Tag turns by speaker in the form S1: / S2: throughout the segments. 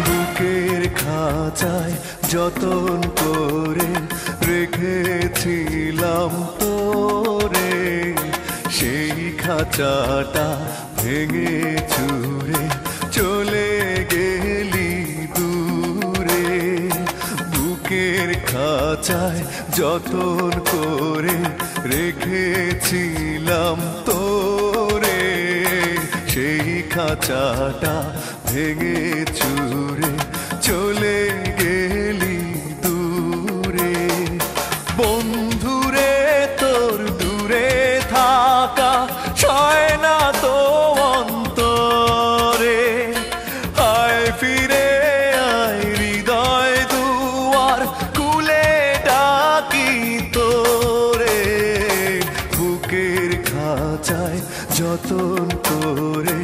S1: বুকের খাঁচায় যতন করে রেখেছিলাম তোরে, সেই খাঁচাটা ভেঙে চুরে চলে গেলি দূরে। বুকের খাঁচায় যতন করে রেখেছিলাম তোরে, সেই খাঁচাটা ভেঙে চুরে চলে গেলি দূরে। বন্ধুরে তোর দূরে থাকা সয় না তো অন্তরে, আয় ফিরে আয় হৃদয় দুয়ার খুলে ডাকি তোরে। বুকের খাঁচায় যতন করে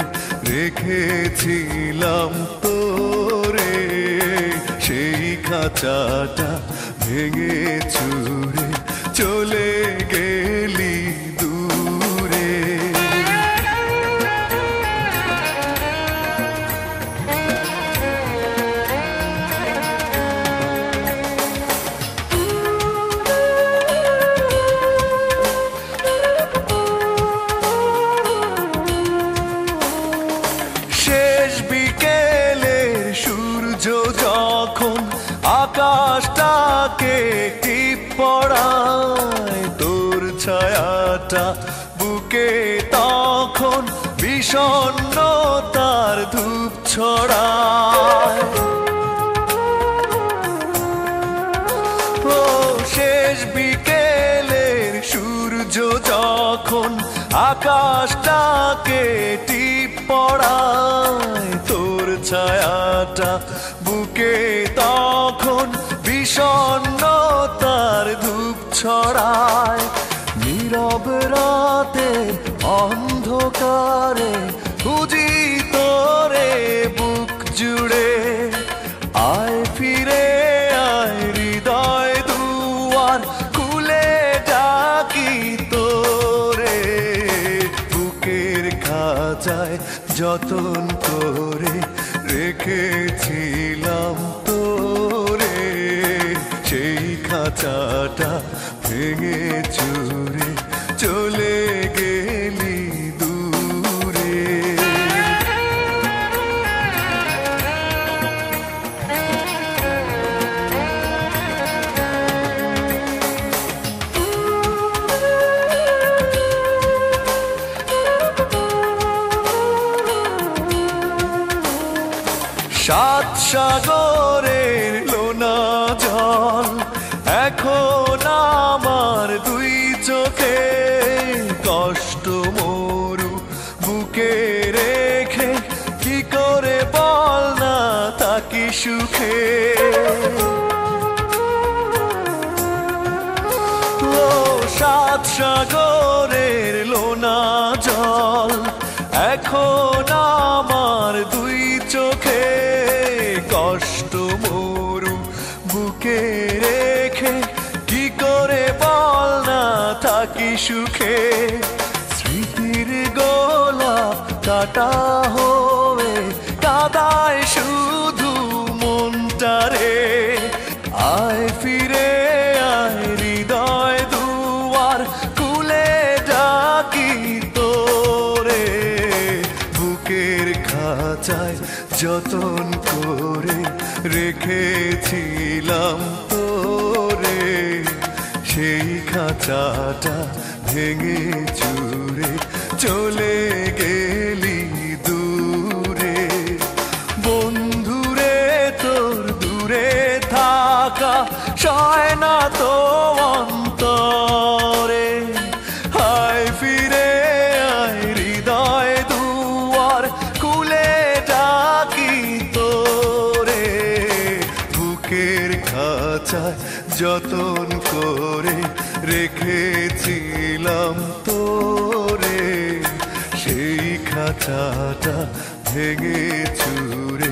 S1: রেখেছিলাম তোরে, সেই খাঁচাটা ভেঙে চুরে চলে গেলি দূরে। শেষ বিকেলের সূর্য যখন আকাশটাকে টিপ পড়ায়, তোর ছায়াটা বুকে তখন বিষণ্ণতার ধূপ ছড়ায়। ও শেষ বিকেলের সূর্য যখন আকাশটাকে টিপ পড়ায়, তোর ছায়াটা বুকে তখন বিষণ্ণতার ধূপ ছড়ায়। নীরব রাতের অন্ধকারে খুঁজি তোরে বুক জুড়ে, আয় ফিরে আয় হৃদয় দুয়ার খুলে ডাকি তোরে। বুকের খাঁচায় যতন করে রেখেছিলাম তোরে, সেই খাঁচাটা ভেঙে চুরে চলে গেলি দূরে। সাত সাগরের লোনা জল এখন আমার দুই চোখে, কষ্ট মরু বুকে রেখে কি করে বল না থাকি সুখে। ও সাত সাগরের লোনা জল এখন আমার দুই চোখে, কষ্ট মরু বুকে রেখে কি করে বল না থাকি সুখে। স্মৃতির গোলাপ কাটা হয়ে কাদায় শুধু মনটারে, আয় ফিরে আয় হৃদয় দুয়ার খুলে ডাকি তোরে। বুকের খাঁচায় যতন করে রেখেছিলাম তোরে, সেই খাঁচাটা ভেঙে চুরে চলে গেলি দূরে। বন্ধুরে তোর দূরে থাকা সয় না তো অন্তরে, আয় ফিরে আয় হৃদয় দুয়ার খুলে ডাকি তোরে। বুকের খাঁচায় যতন করে রেখেছিলাম তোরে, সেই খাঁচাটা ভেঙে চুরে